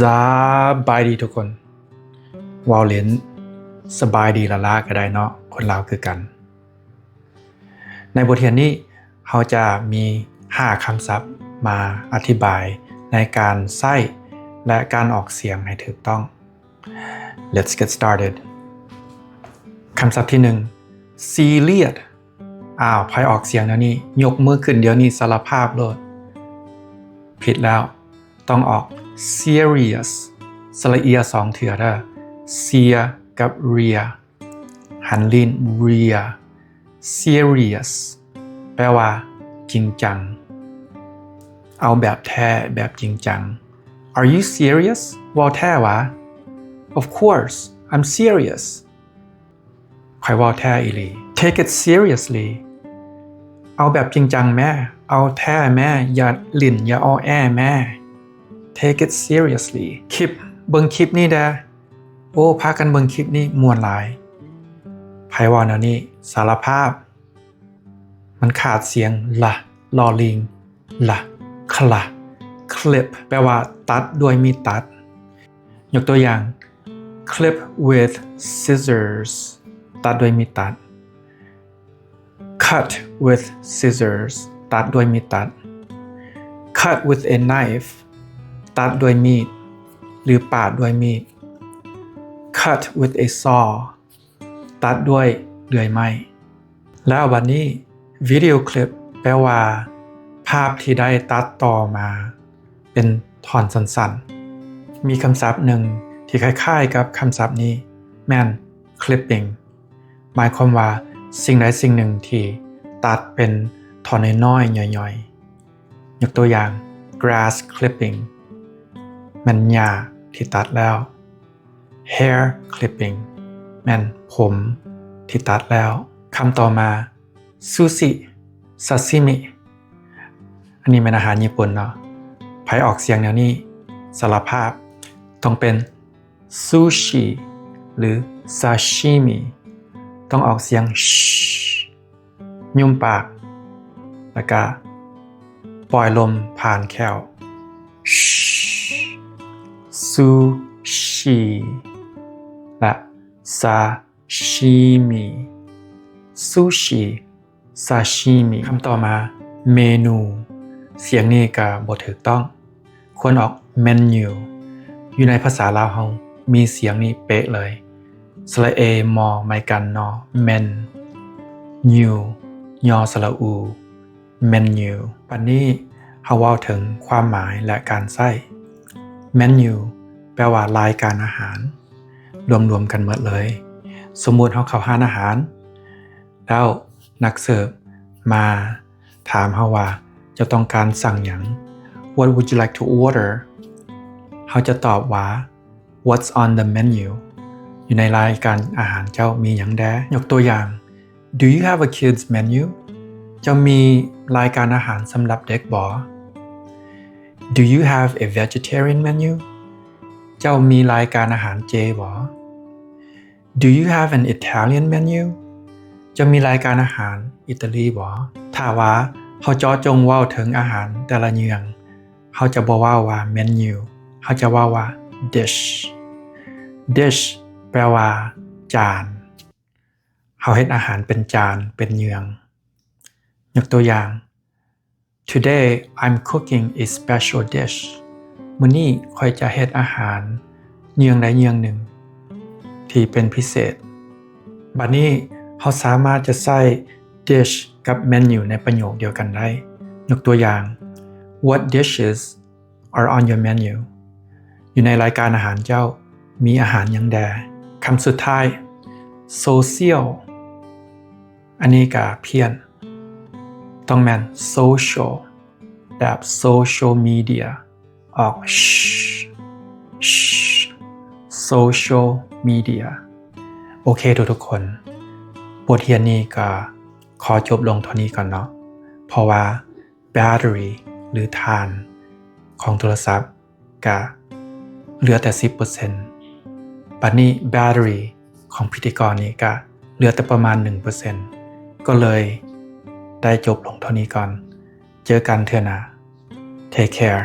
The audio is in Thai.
สบายดีทุกคนวาวเล่นสบายดีละล่าก็ได้เนาะคนลาวคือกันในบทเรียนนี้เราจะมี5คำศัพท์มาอธิบายในการใช้และการออกเสียงให้ถูกต้อง Let's get started คำศัพท์ที่1 serious ใครออกเสียงแล้วนี่ยกมือขึ้นเดี๋ยวนี้สารภาพเลยผิดแล้วต้องออก serious สระเอีย2เถื่อเด้อ sia กับ ria หันลิ้น ria serious แปลว่าจริงจังเอาแบบแท้แบบจริงจัง Are you serious ว่าแท้วะ Of course I'm serious ใครว่าแท้อีหลี Take it seriously เอาแบบจริงจังแม่เอาแท้แม่อย่าหลิ่นอย่าอ้อแอแม่ Take it seriously คลิปเบิ่งคลิปนี้เด้อโอ้พากันเบิ่งคลิปนี้ม่วนหลายไผว่าแนวนี้สารภาพมันขาดเสียงละลอลิงละคละคลิปแปลว่าตัดด้วยมีดตัดยกตัวอย่าง clip with scissors ตัดด้วยมีดตัด cut with scissors ตัดด้วยมีดตัด cut with a knife ตัดด้วยมีดหรือปาดด้วยมีด cut with a saw ตัดด้วยเลื่อยไม้แล้ววันนี้วิดีโอคลิปแปลว่าภาพที่ได้ตัดต่อมาเป็นตอนสั้นๆมีคำศัพท์หนึ่งที่คล้ายๆกับคำศัพท์นี้แม่น clipping หมายความว่าสิ่งใดสิ่งหนึ่งที่ตัดเป็นตอนน้อยๆย่อยๆยกตัวอย่าง grass clipping แม่นหญ้าที่ตัดแล้ว hair clipping แม่นผมที่ตัดแล้วคำต่อมาซูชิซาซิมิอันนี้เป็นอาหารญี่ปุ่นเนาะไผออกเสียงแนวนี้สารภาพต้องเป็นซูชิหรือซาชิมิต้องออกเสียงยุ่มปากแล้วก็ปล่อยลมผ่านแขวซูชิและซาชิมิซูชิซาชิมิคำต่อมาเมนูเสียงนี้ก็บ่ถูกต้องควรออกเมนูอยู่ในภาษาลาวเฮามีเสียงนี้เป๊ะเลยสระเอมอไมกันนอเมนยูยอสระอูเมนูวันนี้เฮาเว้าถึงความหมายและการใช้เมนูแปลว่ารายการอาหารรวมๆกันหมดเลยสมมุติเฮาเข้าร้านอาหารแล้วนักเสิร์ฟมาถามเฮาว่าจะต้องการสั่งหยัง What would you like to order เฮาจะตอบว่า What's on the menu อยู่ในรายการอาหารเจ้ามีหยังแดยกตัวอย่าง Do you have a kids menu เจ้ามีรายการอาหารสำหรับเด็กบ่ Do you have a vegetarian menu เจ้ามีรายการอาหารเจบ่ Do you have an Italian menu จะมีรายการอาหารอิตาลีบ่ถ้าว่าเขาเจาะจงเว้าถึงอาหารแต่ละอย่างเขาจะบ่เว้าว่าเมนูเขาจะเว้าว่า dish dish แปลว่าจานเขาเฮ็ดอาหารเป็นจานเป็นอย่างยกตัวอย่าง Today I'm cooking a special dish มื้อนี้ข้อยจะเฮ็ดอาหารอย่างใดอย่างหนึ่งที่เป็นพิเศษบัดนี้เขาสามารถจะใส่ dish กับ menu ในประโยคเดียวกันได้ยกตัวอย่าง What dishes are on your menu อยู่ในรายการอาหารเจ้ามีอาหารหยังแดคำสุดท้าย social อันนี้ก็เพี้ยนต้องแม่น social แบบ social media ออก social media โอเคทุกคนบทเรียนนี้ก็ขอจบลงเท่านี้ก่อนเนาะเพราะว่าแบตเตอรี่หรือถ่านของโทรศัพท์ก็เหลือแต่ 10% บัดนี้แบตเตอรี่ของพิธีกรนี้ก็เหลือแต่ประมาณ 1% ก็เลยได้จบลงเท่านี้ก่อนเจอกันเทื่อหน้า Take care